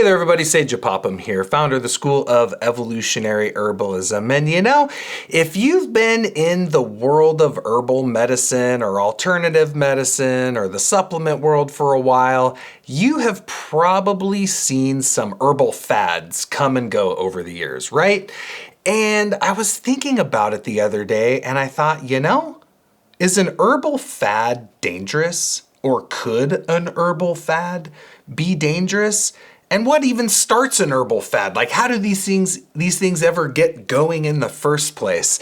there, everybody. Sajah Popham here, founder of the School of Evolutionary Herbalism. And you know, if you've been in the world of herbal medicine or alternative medicine or the supplement world for a while, you have probably seen some herbal fads come and go over the years, right? And I was thinking about it the other day and I thought, you know, is an herbal fad dangerous? Or could an herbal fad be dangerous? And what even starts an herbal fad? Like, how do these things ever get going in the first place?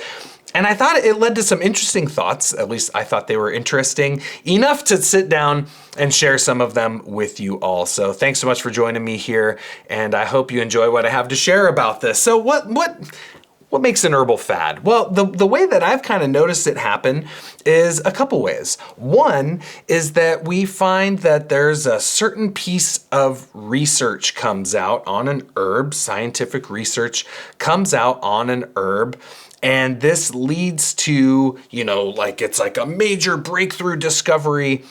And I thought it led to some interesting thoughts. At least I thought they were interesting enough to sit down and share some of them with you all. So thanks so much for joining me here, and I hope you enjoy what I have to share about this. So what makes an herbal fad? Well, the way that I've kind of noticed it happen is a couple ways. One is that we find that there's a certain piece of research comes out on an herb, scientific research comes out on an herb, and this leads to, you know, like it's like a major breakthrough discovery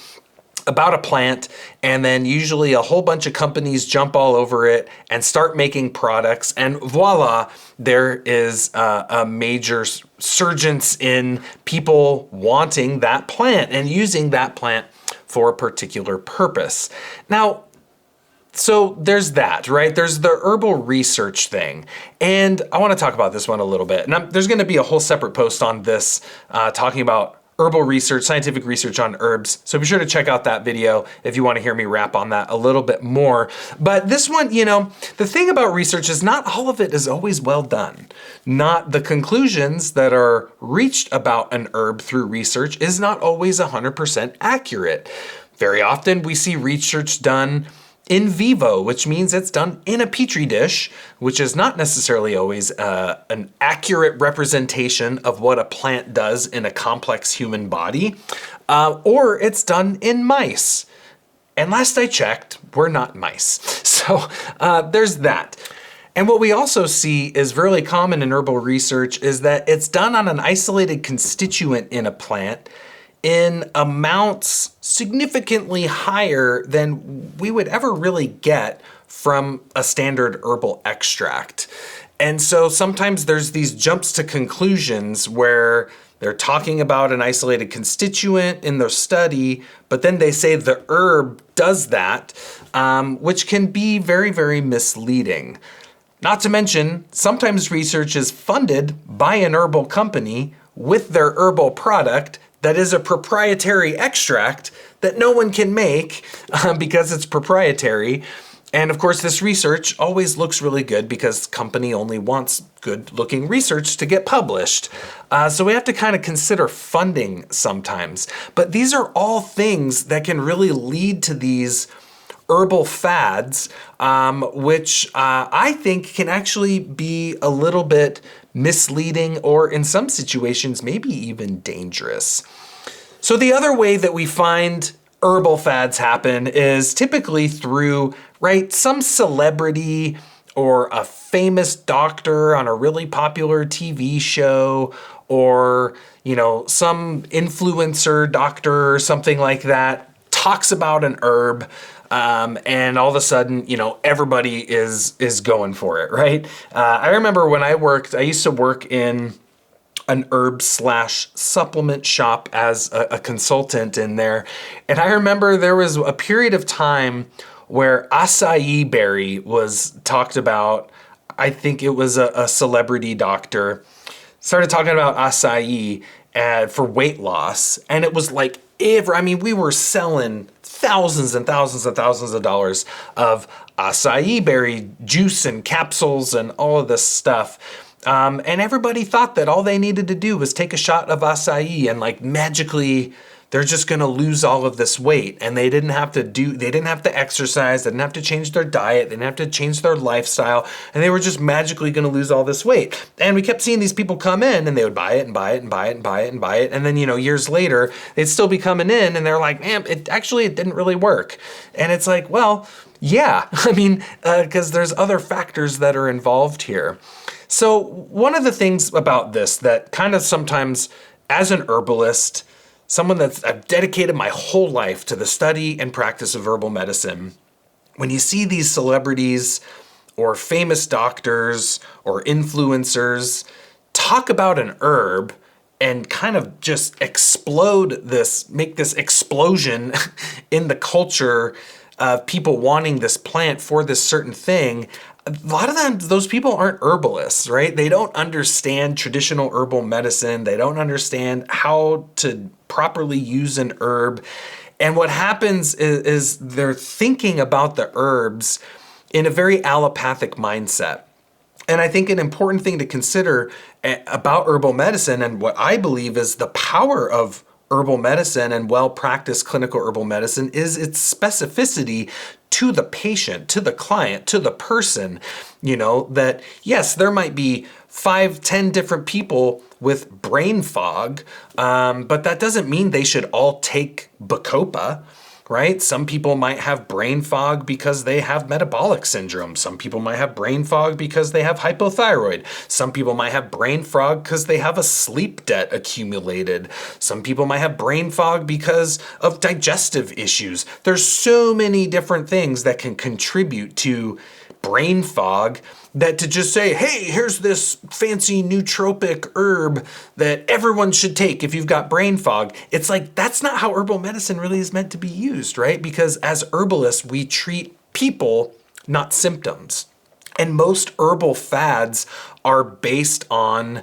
about a plant, and then usually a whole bunch of companies jump all over it and start making products, and voila, there is a major surgence in people wanting that plant and using that plant for a particular purpose. Now, so there's that, right? There's the herbal research thing. And I want to talk about this one a little bit. And there's going to be a whole separate post on this talking about herbal research, scientific research on herbs. So be sure to check out that video if you want to hear me rap on that a little bit more. But this one, you know, the thing about research is not all of it is always well done. Not the conclusions that are reached about an herb through research is not always 100% accurate. Very often we see research done in vivo, which means it's done in a petri dish, which is not necessarily always an accurate representation of what a plant does in a complex human body, or it's done in mice. And last I checked, we're not mice. So there's that. And what we also see is really common in herbal research is that it's done on an isolated constituent in a plant in amounts significantly higher than we would ever really get from a standard herbal extract. And so sometimes there's these jumps to conclusions where they're talking about an isolated constituent in their study, but then they say the herb does that, which can be very, very misleading. Not to mention, sometimes research is funded by an herbal company with their herbal product that is a proprietary extract that no one can make because it's proprietary. And of course, this research always looks really good because the company only wants good looking research to get published. So we have to kind of consider funding sometimes. But these are all things that can really lead to these herbal fads, which I think can actually be a little bit misleading, or in some situations, maybe even dangerous. So the other way that we find herbal fads happen is typically through, right, some celebrity or a famous doctor on a really popular TV show, or, you know, some influencer doctor or something like that talks about an herb. And all of a sudden, you know, everybody is going for it, right? I remember when I used to work in an herb/supplement shop as a consultant in there. And I remember there was a period of time where acai berry was talked about. I think it was a celebrity doctor started talking about acai for weight loss. And it was like, we were selling thousands and thousands and thousands of dollars of acai berry juice and capsules and all of this stuff. And everybody thought that all they needed to do was take a shot of acai and like magically they're just going to lose all of this weight, and they didn't have to exercise, they didn't have to change their diet, they didn't have to change their lifestyle, and they were just magically going to lose all this weight. And we kept seeing these people come in and they would buy it and buy it and buy it and buy it and buy it. And then, you know, years later, they'd still be coming in and they're like, man, it didn't really work. And it's like, well, yeah, because there's other factors that are involved here. So one of the things about this that kind of sometimes, as an herbalist, someone I've dedicated my whole life to the study and practice of herbal medicine, when you see these celebrities or famous doctors or influencers talk about an herb and kind of just make this explosion in the culture of people wanting this plant for this certain thing, a lot of them, those people aren't herbalists, right? They don't understand traditional herbal medicine. They don't understand how to properly use an herb. And what happens is they're thinking about the herbs in a very allopathic mindset. And I think an important thing to consider about herbal medicine, and what I believe is the power of herbal medicine and well-practiced clinical herbal medicine, is its specificity to the patient, to the client, to the person. That yes, there might be 5, 10 different people with brain fog, but that doesn't mean they should all take Bacopa, right? Some people might have brain fog because they have metabolic syndrome. Some people might have brain fog because they have hypothyroid. Some people might have brain fog because they have a sleep debt accumulated. Some people might have brain fog because of digestive issues. There's so many different things that can contribute to brain fog, that to just say, hey, here's this fancy nootropic herb that everyone should take if you've got brain fog. It's like, that's not how herbal medicine really is meant to be used, right? Because as herbalists, we treat people, not symptoms. And most herbal fads are based on,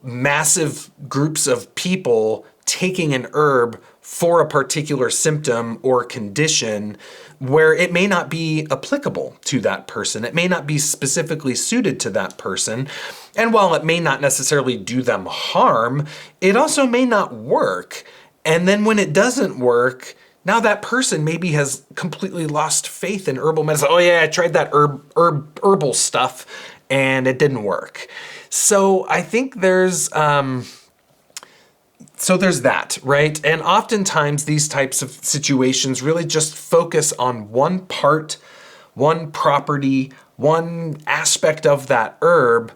massive groups of people taking an herb for a particular symptom or condition where it may not be applicable to that person. It may not be specifically suited to that person. And while it may not necessarily do them harm, it also may not work. And then when it doesn't work, now that person maybe has completely lost faith in herbal medicine. Oh yeah, I tried that herbal stuff and it didn't work. So I think there's that, right? And oftentimes these types of situations really just focus on one part, one property, one aspect of that herb,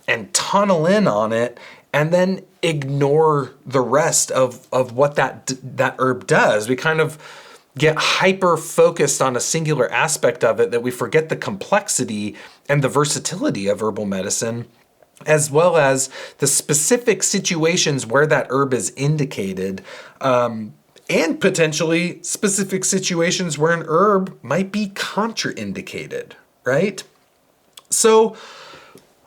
and tunnel in on it, and then ignore the rest of what that herb does. We kind of get hyper focused on a singular aspect of it that we forget the complexity and the versatility of herbal medicine, as well as the specific situations where that herb is indicated, and potentially specific situations where an herb might be contraindicated, right? So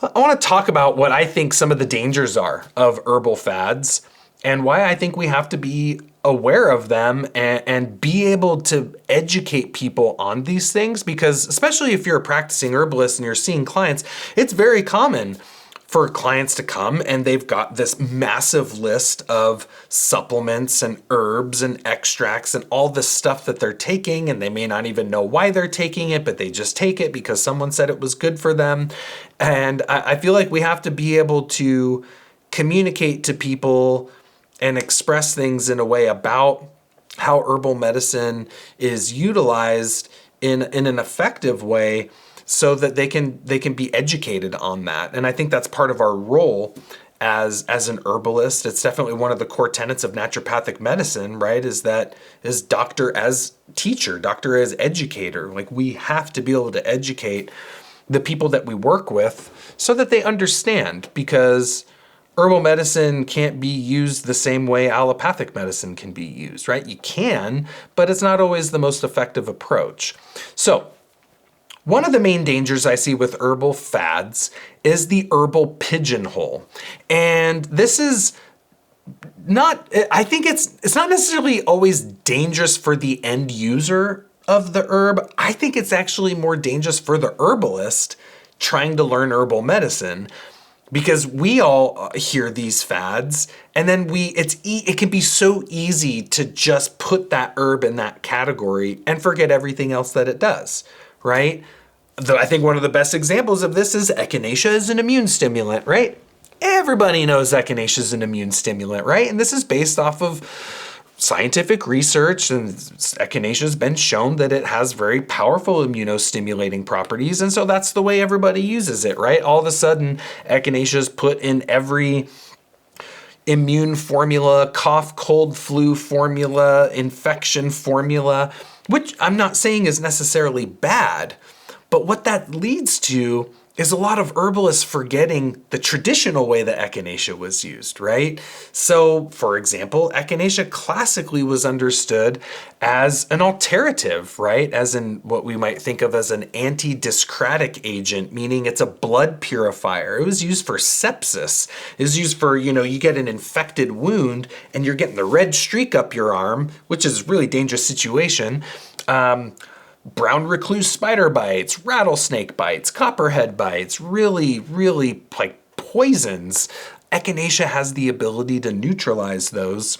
I want to talk about what I think some of the dangers are of herbal fads and why I think we have to be aware of them and be able to educate people on these things, because especially if you're a practicing herbalist and you're seeing clients, it's very common for clients to come and they've got this massive list of supplements and herbs and extracts and all this stuff that they're taking, and they may not even know why they're taking it, but they just take it because someone said it was good for them. And I feel like we have to be able to communicate to people and express things in a way about how herbal medicine is utilized in an effective way, so that they can be educated on that. And I think that's part of our role as an herbalist. It's definitely one of the core tenets of naturopathic medicine, right? Is doctor as teacher, doctor as educator. Like, we have to be able to educate the people that we work with so that they understand, because herbal medicine can't be used the same way allopathic medicine can be used, right? You can, but it's not always the most effective approach. So one of the main dangers I see with herbal fads is the herbal pigeonhole. And this is not, I think it's not necessarily always dangerous for the end user of the herb. I think it's actually more dangerous for the herbalist trying to learn herbal medicine, because we all hear these fads, and then it can be so easy to just put that herb in that category and forget everything else that it does, right? I think one of the best examples of this is echinacea is an immune stimulant, right? Everybody knows echinacea is an immune stimulant, right? And this is based off of scientific research, and echinacea has been shown that it has very powerful immunostimulating properties, and so that's the way everybody uses it, right? All of a sudden, echinacea is put in every immune formula, cough, cold, flu formula, infection formula, which I'm not saying is necessarily bad, but what that leads to is a lot of herbalists forgetting the traditional way that echinacea was used, right? So, for example, echinacea classically was understood as an alterative, right? As in what we might think of as an anti-discratic agent, meaning it's a blood purifier. It was used for sepsis. It was used for, you get an infected wound and you're getting the red streak up your arm, which is a really dangerous situation. Brown recluse spider bites, rattlesnake bites, copperhead bites, really, really like poisons. Echinacea has the ability to neutralize those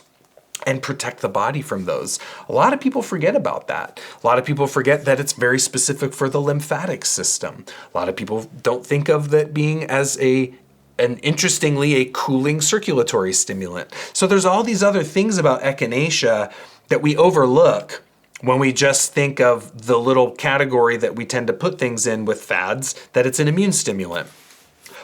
and protect the body from those. A lot of people forget about that. A lot of people forget that it's very specific for the lymphatic system. A lot of people don't think of that being as interestingly, a cooling circulatory stimulant. So there's all these other things about echinacea that we overlook when we just think of the little category that we tend to put things in with fads, that it's an immune stimulant.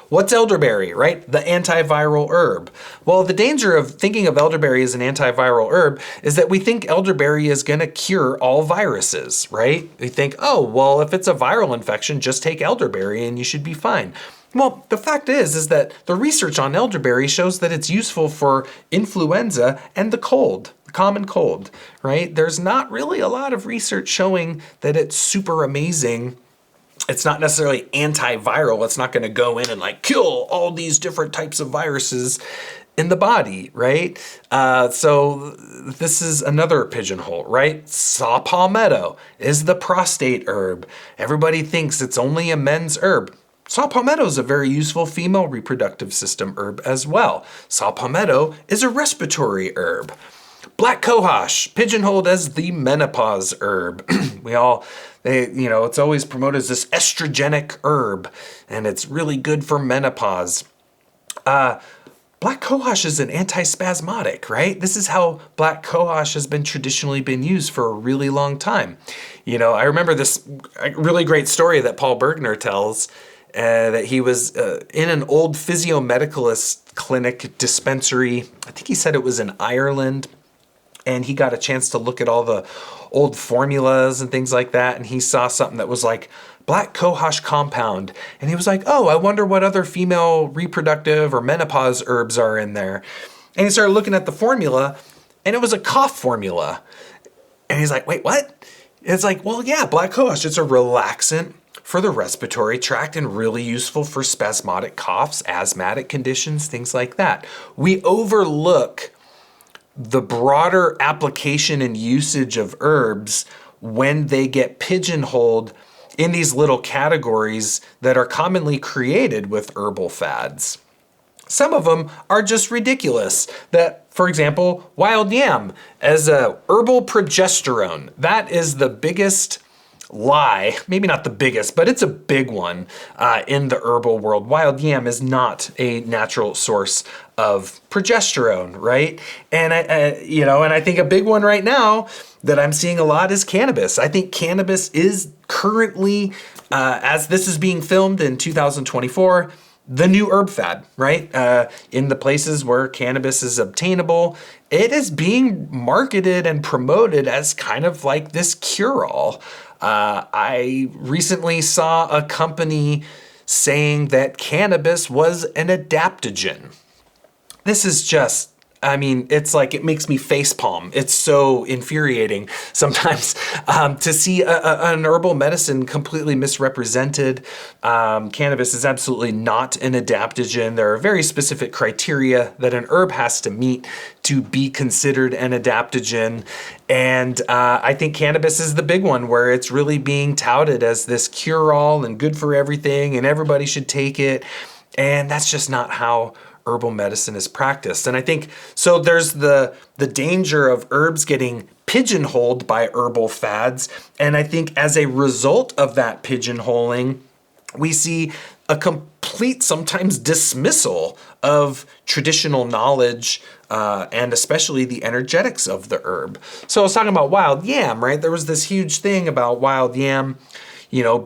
What's elderberry, right? The antiviral herb. Well, the danger of thinking of elderberry as an antiviral herb is that we think elderberry is going to cure all viruses, right? We think, oh, well, if it's a viral infection, just take elderberry and you should be fine. Well, the fact is that the research on elderberry shows that it's useful for influenza and the cold, the common cold, right? There's not really a lot of research showing that it's super amazing. It's not necessarily antiviral. It's not going to go in and like kill all these different types of viruses in the body, right? So this is another pigeonhole, right? Saw palmetto is the prostate herb. Everybody thinks it's only a men's herb. Saw palmetto is a very useful female reproductive system herb as well. Saw palmetto is a respiratory herb. Black cohosh, pigeonholed as the menopause herb. It's always promoted as this estrogenic herb, and it's really good for menopause. Black cohosh is an antispasmodic, right? This is how black cohosh has been traditionally been used for a really long time. I remember this really great story that Paul Bergner tells, that he was in an old physiomedicalist clinic dispensary. I think he said it was in Ireland. And he got a chance to look at all the old formulas and things like that. And he saw something that was like black cohosh compound. And he was like, oh, I wonder what other female reproductive or menopause herbs are in there. And he started looking at the formula, and it was a cough formula. And he's like, wait, what? It's like, well, yeah, black cohosh. It's a relaxant for the respiratory tract and really useful for spasmodic coughs, asthmatic conditions, things like that. We overlook the broader application and usage of herbs when they get pigeonholed in these little categories that are commonly created with herbal fads. Some of them are just ridiculous. That, for example, wild yam as a herbal progesterone. That is the biggest lie, maybe not the biggest, but it's a big one in the herbal world. Wild yam is not a natural source of progesterone, right? And I think a big one right now that I'm seeing a lot is cannabis. I think cannabis is currently, as this is being filmed in 2024, the new herb fad, right? In the places where cannabis is obtainable, it is being marketed and promoted as kind of like this cure-all. I recently saw a company saying that cannabis was an adaptogen. This is just, it's like it makes me facepalm. It's so infuriating sometimes to see an herbal medicine completely misrepresented. Cannabis is absolutely not an adaptogen. There are very specific criteria that an herb has to meet to be considered an adaptogen. And I think cannabis is the big one where it's really being touted as this cure-all and good for everything and everybody should take it. And that's just not how herbal medicine is practiced. And I think, so there's the danger of herbs getting pigeonholed by herbal fads. And I think as a result of that pigeonholing, we see a complete, sometimes dismissal of traditional knowledge and especially the energetics of the herb. So I was talking about wild yam, right? There was this huge thing about wild yam,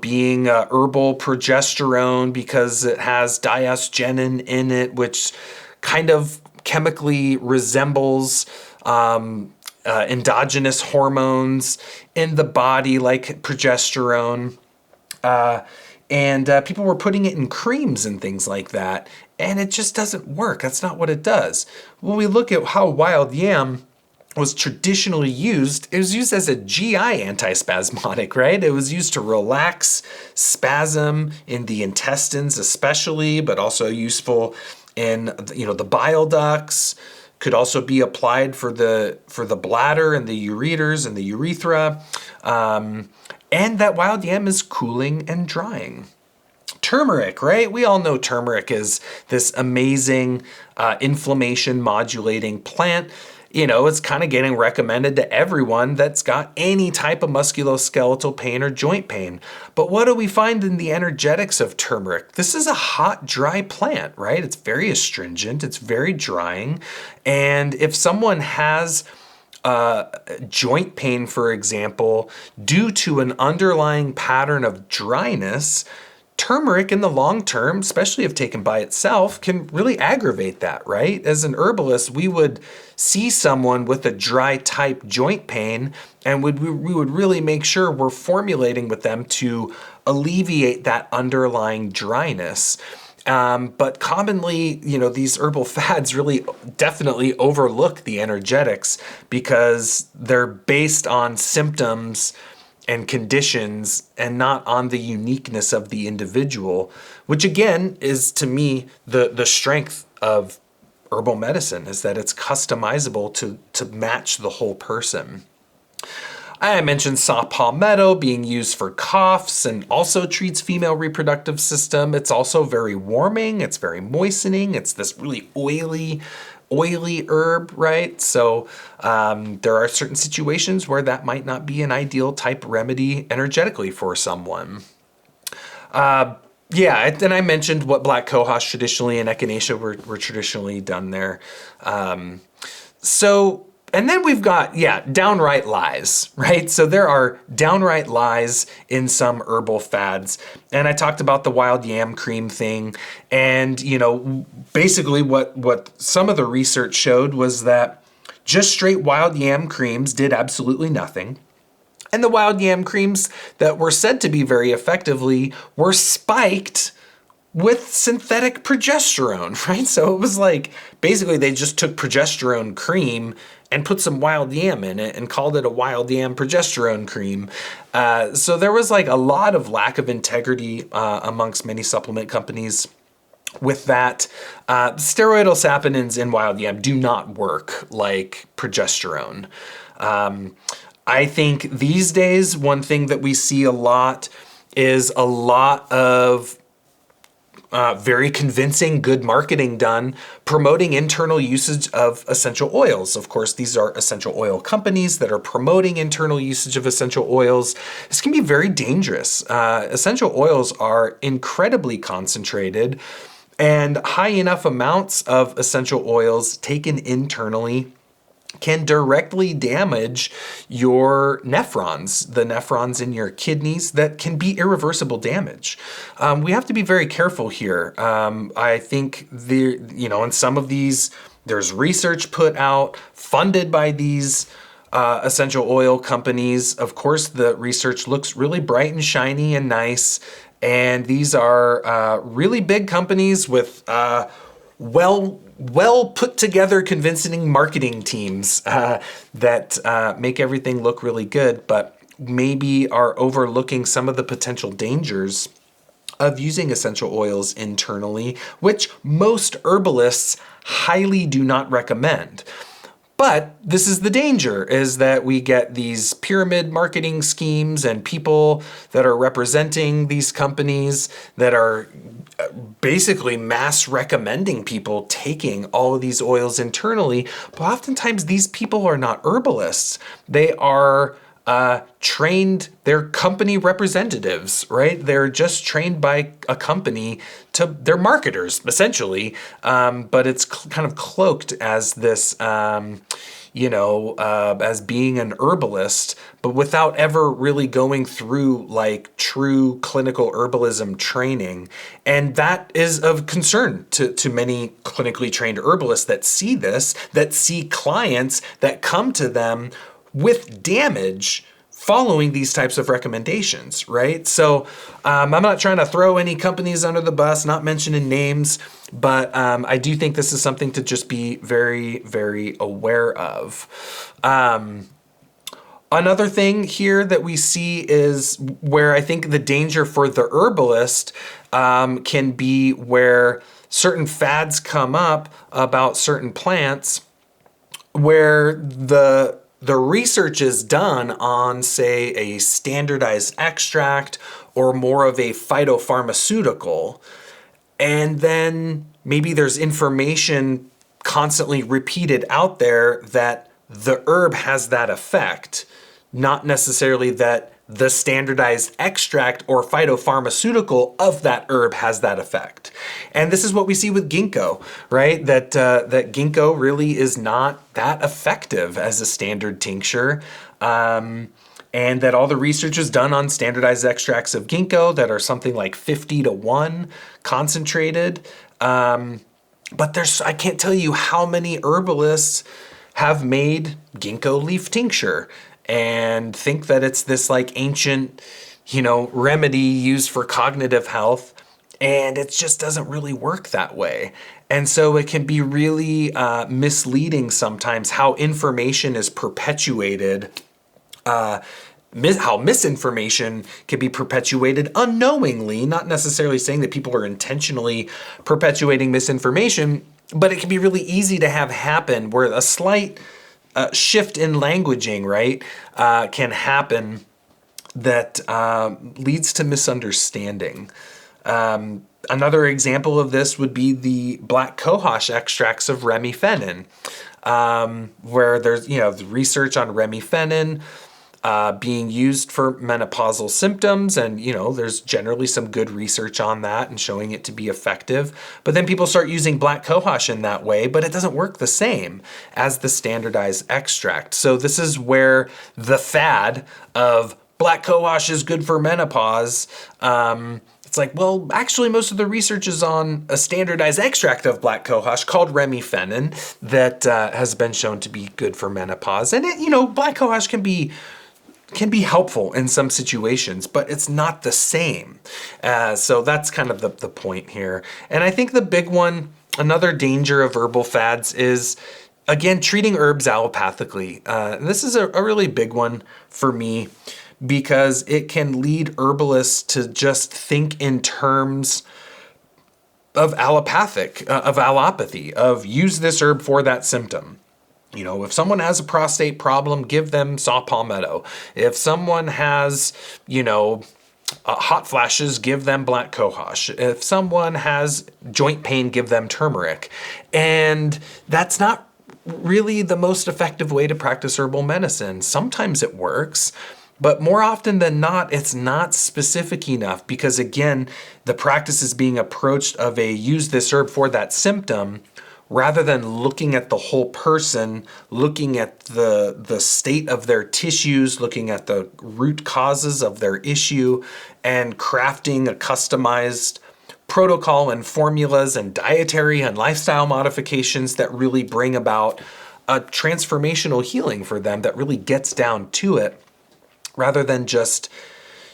being herbal progesterone because it has diasgenin in it, which kind of chemically resembles endogenous hormones in the body like progesterone. And people were putting it in creams and things like that. And it just doesn't work. That's not what it does. When we look at how wild yam was traditionally used, it was used as a GI antispasmodic, right? It was used to relax spasm in the intestines especially, but also useful in the bile ducts. Could also be applied for the bladder and the ureters and the urethra. And that wild yam is cooling and drying. Turmeric, right? We all know turmeric is this amazing inflammation modulating plant. It's kind of getting recommended to everyone that's got any type of musculoskeletal pain or joint pain. But what do we find in the energetics of turmeric? This is a hot, dry plant, right? It's very astringent, it's very drying. And if someone has joint pain, for example, due to an underlying pattern of dryness, turmeric in the long term, especially if taken by itself, can really aggravate that, right? As an herbalist, we would see someone with a dry type joint pain and we would really make sure we're formulating with them to alleviate that underlying dryness. But commonly, these herbal fads really definitely overlook the energetics because they're based on symptoms and conditions and not on the uniqueness of the individual, which again is to me the strength of herbal medicine, is that it's customizable to match the whole person. I mentioned saw palmetto being used for coughs and also treats female reproductive system. It's also very warming, it's very moistening, it's this really oily herb, right? So there are certain situations where that might not be an ideal type remedy energetically for someone. And I mentioned what black cohosh traditionally and echinacea were traditionally done there. And then we've got, downright lies, right? So there are downright lies in some herbal fads. And I talked about the wild yam cream thing. And, basically what some of the research showed was that just straight wild yam creams did absolutely nothing. And the wild yam creams that were said to be very effectively were spiked with synthetic progesterone, right? So it was like, basically they just took progesterone cream and put some wild yam in it and called it a wild yam progesterone cream. So there was like a lot of lack of integrity amongst many supplement companies with that. Steroidal saponins in wild yam do not work like progesterone. I think these days, one thing that we see a lot is a lot of very convincing, good marketing done, promoting internal usage of essential oils. Of course, these are essential oil companies that are promoting internal usage of essential oils. This can be very dangerous. Essential oils are incredibly concentrated, and high enough amounts of essential oils taken internally can directly damage your nephrons, the nephrons in your kidneys, that can be irreversible damage. We have to be very careful here. I think in some of these, there's research put out, funded by these essential oil companies. Of course, the research looks really bright and shiny and nice. And these are really big companies with well put together, convincing marketing teams that make everything look really good, but maybe are overlooking some of the potential dangers of using essential oils internally, which most herbalists highly do not recommend. But this is the danger, is that we get these pyramid marketing schemes and people that are representing these companies that are basically mass recommending people taking all of these oils internally. But oftentimes these people are not herbalists. They are trained, they're company representatives, right? They're just trained by a company they're marketers, essentially. But it's kind of cloaked as this, as being an herbalist, but without ever really going through like true clinical herbalism training. And that is of concern to many clinically trained herbalists that see this, that see clients that come to them with damage following these types of recommendations, right? So I'm not trying to throw any companies under the bus, not mentioning names, but I do think this is something to just be very, very aware of. Another thing here that we see is where I think the danger for the herbalist can be where certain fads come up about certain plants where the research is done on, say, a standardized extract or more of a phytopharmaceutical, and then maybe there's information constantly repeated out there that the herb has that effect, not necessarily that the standardized extract or phytopharmaceutical of that herb has that effect. And this is what we see with ginkgo, right? That ginkgo really is not that effective as a standard tincture. And that all the research is done on standardized extracts of ginkgo that are something like 50-1 concentrated. But I can't tell you how many herbalists have made ginkgo leaf tincture and think that it's this like ancient, remedy used for cognitive health. And it just doesn't really work that way. And so it can be really misleading sometimes how information is perpetuated, how misinformation can be perpetuated unknowingly, not necessarily saying that people are intentionally perpetuating misinformation, but it can be really easy to have happen where a slight shift in languaging, right, can happen that leads to misunderstanding. Another example of this would be the black cohosh extracts of remifenin, where there's the research on remifenin being used for menopausal symptoms, and there's generally some good research on that and showing it to be effective. But then people start using black cohosh in that way, but it doesn't work the same as the standardized extract. So this is where the fad of black cohosh is good for menopause. It's like, well, actually, most of the research is on a standardized extract of black cohosh called remifenin that has been shown to be good for menopause. And black cohosh can be helpful in some situations, but it's not the same. So that's kind of the point here. And I think the big one, another danger of herbal fads is, again, treating herbs allopathically. This is a really big one for me because it can lead herbalists to just think in terms of allopathy, of use this herb for that symptom. If someone has a prostate problem, give them saw palmetto. If someone has, hot flashes, give them black cohosh. If someone has joint pain, give them turmeric. And that's not really the most effective way to practice herbal medicine. Sometimes it works, but more often than not, it's not specific enough because, again, the practice is being approached of a use this herb for that symptom rather than looking at the whole person, looking at the state of their tissues, looking at the root causes of their issue, and crafting a customized protocol and formulas and dietary and lifestyle modifications that really bring about a transformational healing for them that really gets down to it, rather than just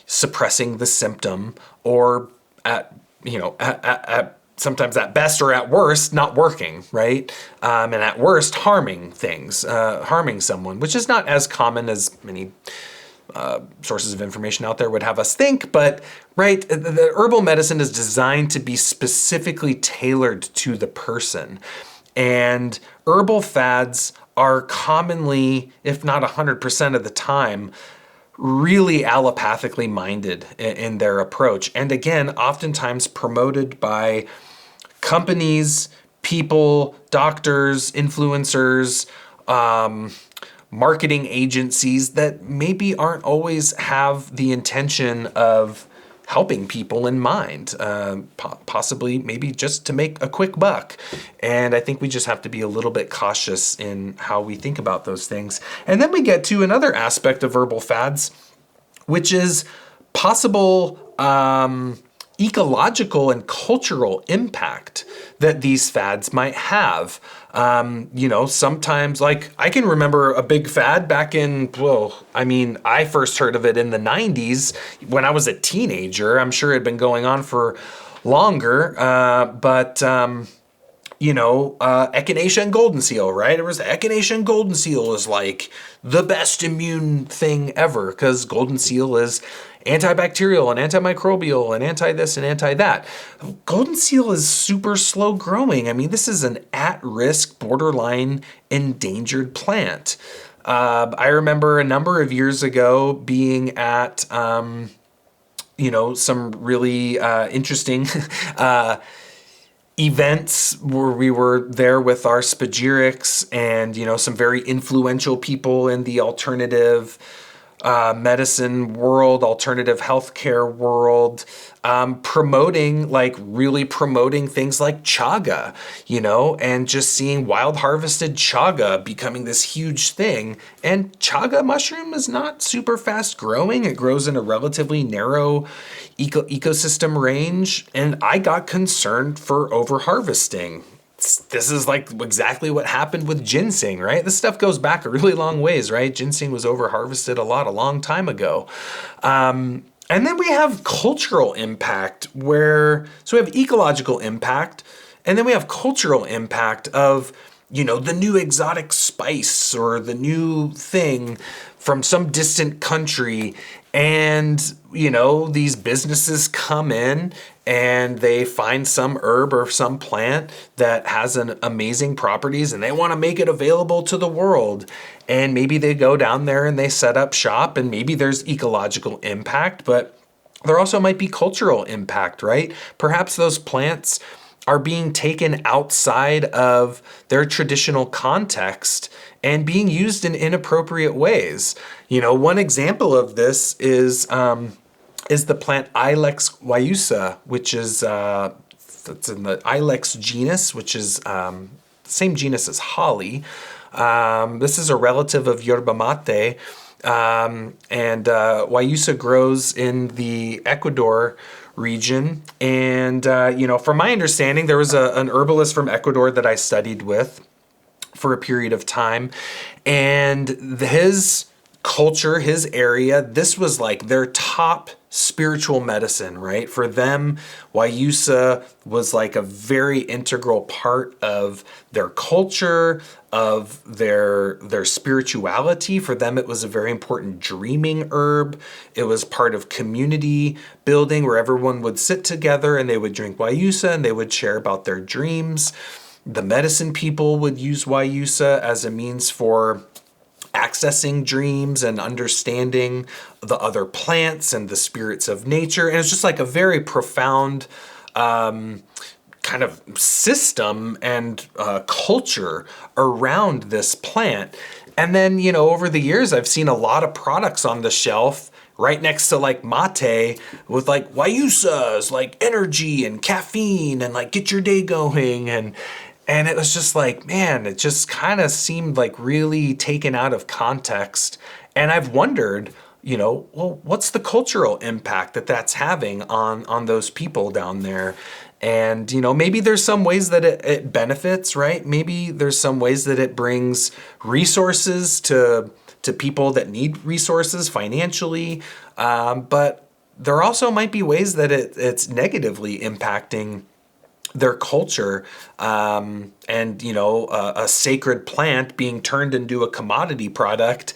suppressing the symptom or sometimes at best or at worst, not working, right? And at worst, harming someone, which is not as common as many sources of information out there would have us think, but right, the herbal medicine is designed to be specifically tailored to the person. And herbal fads are commonly, if not 100% of the time, really allopathically minded in their approach. And again, oftentimes promoted by companies, people, doctors, influencers, marketing agencies that maybe aren't always have the intention of helping people in mind, possibly maybe just to make a quick buck. And I think we just have to be a little bit cautious in how we think about those things. And then we get to another aspect of herbal fads, which is possible ecological and cultural impact that these fads might have. Sometimes, like, I can remember a big fad back in, I first heard of it in the 90s when I was a teenager. I'm sure it had been going on for longer, Echinacea and golden seal, right? It was Echinacea and golden seal is like the best immune thing ever because golden seal is antibacterial and antimicrobial and anti this and anti that. Golden seal is super slow growing. I mean, this is an at-risk, borderline endangered plant. I remember a number of years ago being at, some really interesting events where we were there with our spagyrics and, some very influential people in the alternative medicine world, alternative healthcare world, promoting things like chaga, and just seeing wild harvested chaga becoming this huge thing. And chaga mushroom is not super fast growing. It grows in a relatively narrow ecosystem range. And I got concerned for over harvesting. This is like exactly what happened with ginseng, right? This stuff goes back a really long ways, right? Ginseng was over harvested a long time ago. And then we have cultural impact so we have ecological impact, and then we have cultural impact of, the new exotic spice or the new thing from some distant country. And, these businesses come in and they find some herb or some plant that has an amazing properties and they want to make it available to the world. And maybe they go down there and they set up shop, and maybe there's ecological impact, but there also might be cultural impact, right? Perhaps those plants are being taken outside of their traditional context and being used in inappropriate ways. One example of this is the plant Ilex guayusa, which is that's in the Ilex genus, which is same genus as holly. This is a relative of yerba mate, and guayusa grows in the Ecuador region. And from my understanding, there was an herbalist from Ecuador that I studied with for a period of time, and his culture, his area, this was like their top spiritual medicine, right? For them, guayusa was like a very integral part of their culture, of their spirituality. For them, it was a very important dreaming herb. It was part of community building where everyone would sit together and they would drink guayusa and they would share about their dreams. The medicine people would use guayusa as a means for accessing dreams and understanding the other plants and the spirits of nature. And it's just like a very profound kind of system and culture around this plant. And then, over the years, I've seen a lot of products on the shelf right next to like mate with like guayusas, like energy and caffeine and like get your day going. And it was just like, man, it just kind of seemed like really taken out of context. And I've wondered, what's the cultural impact that that's having on those people down there? And, maybe there's some ways that it benefits, right? Maybe there's some ways that it brings resources to people that need resources financially. But there also might be ways that it's negatively impacting their culture, and a sacred plant being turned into a commodity product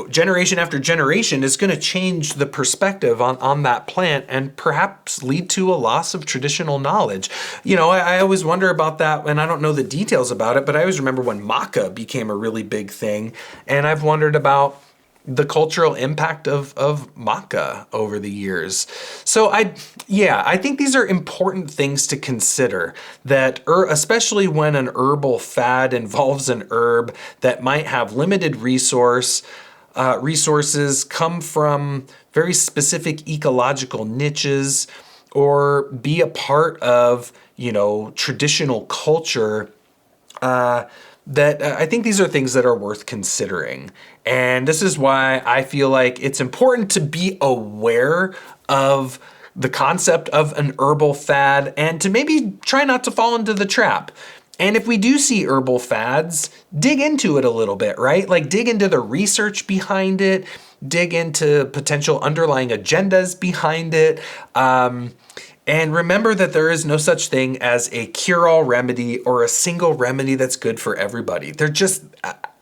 generation after generation is going to change the perspective on that plant and perhaps lead to a loss of traditional knowledge. I always wonder about that, and I don't know the details about it, but I always remember when maca became a really big thing, and I've wondered about the cultural impact of maca over the years. So I think these are important things to consider, that especially when an herbal fad involves an herb that might have limited resources, come from very specific ecological niches or be a part of, traditional culture, that I think these are things that are worth considering. And this is why I feel like it's important to be aware of the concept of an herbal fad and to maybe try not to fall into the trap. And if we do see herbal fads, dig into it a little bit, right? Like dig into the research behind it, dig into potential underlying agendas behind it. And remember that there is no such thing as a cure-all remedy or a single remedy that's good for everybody.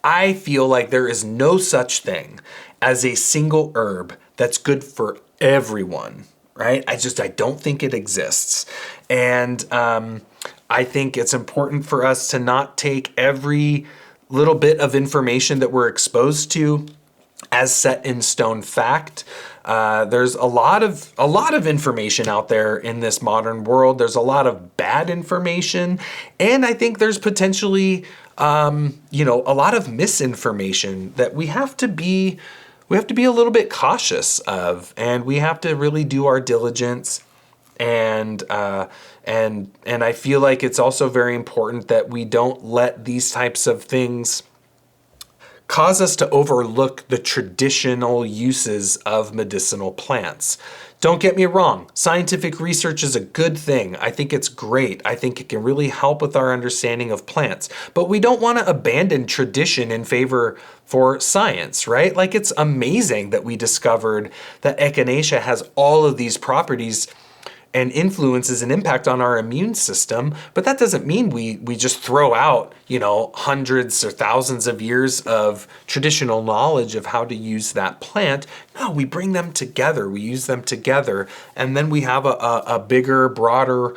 I feel like there is no such thing as a single herb that's good for everyone, right? I don't think it exists. And I think it's important for us to not take every little bit of information that we're exposed to as set in stone fact. There's a lot of information out there in this modern world. There's a lot of bad information, and I think there's potentially, a lot of misinformation that we have to be a little bit cautious of, and we have to really do our diligence. And I feel like it's also very important that we don't let these types of things cause us to overlook the traditional uses of medicinal plants. Don't get me wrong, scientific research is a good thing. I think it's great. I think it can really help with our understanding of plants. But we don't want to abandon tradition in favor for science, right? Like, it's amazing that we discovered that echinacea has all of these properties and influences an impact on our immune system, but that doesn't mean we just throw out, hundreds or thousands of years of traditional knowledge of how to use that plant. No, we bring them together, we use them together, and then we have a bigger, broader,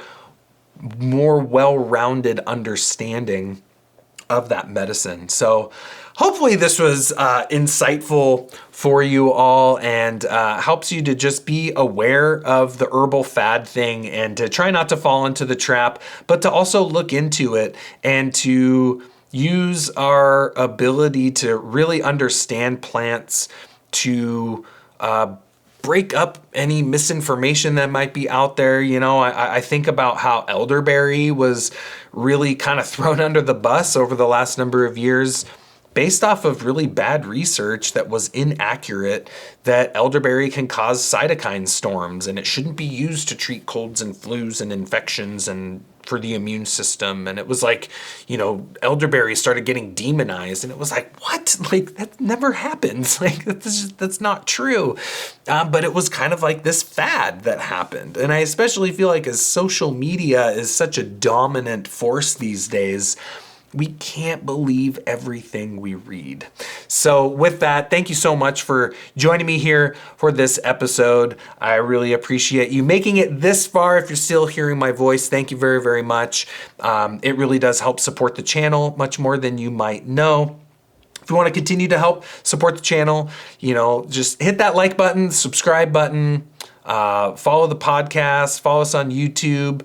more well-rounded understanding of that medicine. So hopefully this was insightful for you all and helps you to just be aware of the herbal fad thing and to try not to fall into the trap, but to also look into it and to use our ability to really understand plants to break up any misinformation that might be out there. I think about how elderberry was really kind of thrown under the bus over the last number of years based off of really bad research that was inaccurate, that elderberry can cause cytokine storms and it shouldn't be used to treat colds and flus and infections and for the immune system. And it was like, elderberry started getting demonized, and it was like, what? Like, that never happens. Like, that's not true. But it was kind of like this fad that happened. And I especially feel like as social media is such a dominant force these days, we can't believe everything we read. So with that, thank you so much for joining me here for this episode. I really appreciate you making it this far. If you're still hearing my voice, thank you very, very much. It really does help support the channel much more than you might know. If you want to continue to help support the channel, just hit that like button, subscribe button, follow the podcast, follow us on YouTube,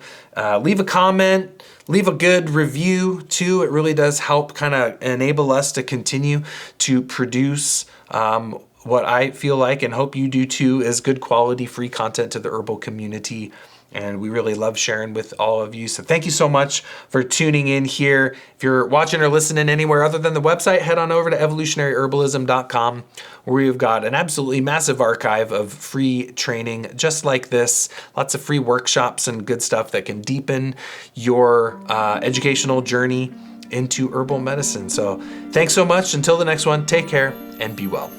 leave a comment, leave a good review too. It really does help kind of enable us to continue to produce what I feel like, and hope you do too, is good quality free content to the herbal community. And we really love sharing with all of you. So thank you so much for tuning in here. If you're watching or listening anywhere other than the website, head on over to evolutionaryherbalism.com, where we've got an absolutely massive archive of free training just like this. Lots of free workshops and good stuff that can deepen your educational journey into herbal medicine. So thanks so much. Until the next one, take care and be well.